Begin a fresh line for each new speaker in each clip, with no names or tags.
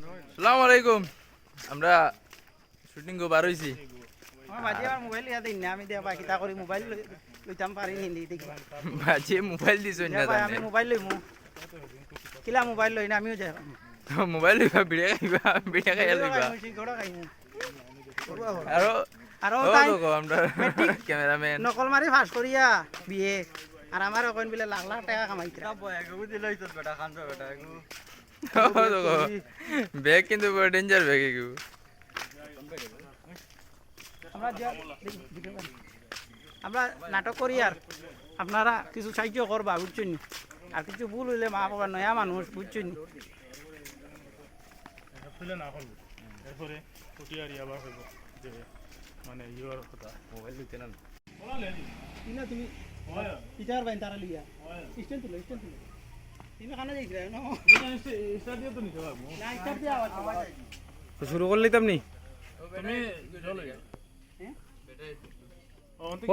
আসসালামু আলাইকুম। আমরা শুটিং কো বার হইছি।
আমার বাজে আমার মোবাইল ইয়া দিন না আমি দিয়া বাকি তা করি মোবাইল লইতাম পারি নি দেখবা
বাজে মোবাইল দিছই না
ভাই
জানে।
আমি মোবাইল লইমু কিলা মোবাইল লই না আমিও যাই
মোবাইল লইবা বিড়া খাইয়া লইবা।
ঘোড়া খাইমু
আরো
আরো
ও
তাই
দেখো আমরা ক্যামেরাম্যান
নকল মারি ফাঁস করিয়া বিয়ে আর আমার ওখান বিলে লাখ লাখ টাকা কামাইতে
ও দেখো ব্যাগ কিন্তু বড় ডেঞ্জার ব্যাগ এগু।
আমরা আমরা নাটক করি আর আপনারা কিছু সাহায্য করবা বুঝছেন আর কিছু ভুল হইলে মা বাবা নয়া মানুষ বুঝছেন
খুলে না হল এরপরে কুটিয়ারি আবার হইব যে মানে ইউর কথা
মোবাইল লইতে না।
কিনা তুমি ইটার বাইন তারা লিয়া স্ট্যান্ড তুলো তুমি খানা যাইছিলা না
স্টার্ট দিয়ে তো নিতে পারবো
না স্টার্ট দিয়া আওয়াজ
তো শুরু করলি তেমনি
তুমি চলে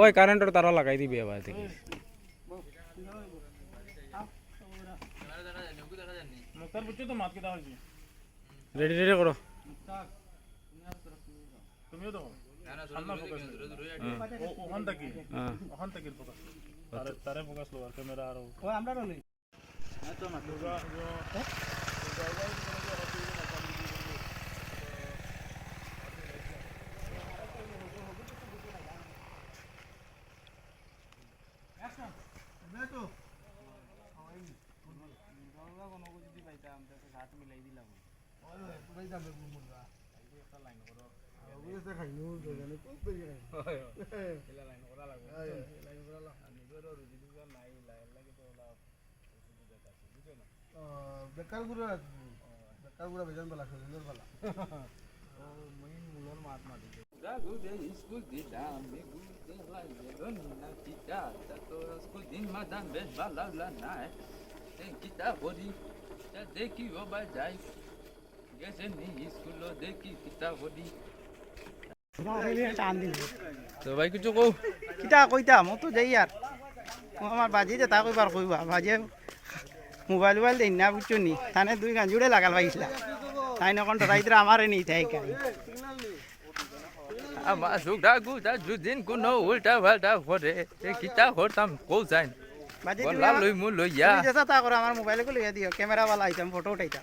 ওই কারেন্টের তারা লাগাই দিবি এবার থেকে
মুক্তার বুঝছো তো মাত কেটা হয়েছে
রেডি রেডি করো
তুমিও তো সামনা ফোকাস ওখান থেকে
হ্যাঁ
ওখান থেকে ফোকাস তারে ফোকাস লো আর ক্যামেরা আর
ও আমরা রলি তো না
বেকার গুড়া বেজান বেলা সজনের বেলা
স্কুল দিলাম স্কুল দিন মাদান বেশ ভালো না কিতা বলি দেখি ও বা যাই গেছে নি স্কুল দেখি কিতা বলি।
টান দিন
তো ভাই কিছু কও।
কিতা কইতা মো তো যাই আর আমার বাজি যে তা কইবার কইবা বাজে মোবাইল দেই না বুঝছো নি তানে দুই গান জুড়ে লাগাল পাইছিলা তাই না কোন রাইতরা আমারে নি তাই কাই
আমার সুখটা গুটা দুদিন কোনো উল্টা পাল্টা করে কিতা করতাম কও যাই
বাজে
বলা লই মু লইয়া
তুমি যেটা তা করো আমার মোবাইলে কো লইয়া দিও ক্যামেরা वाला আইতাম ফটো উঠাইতা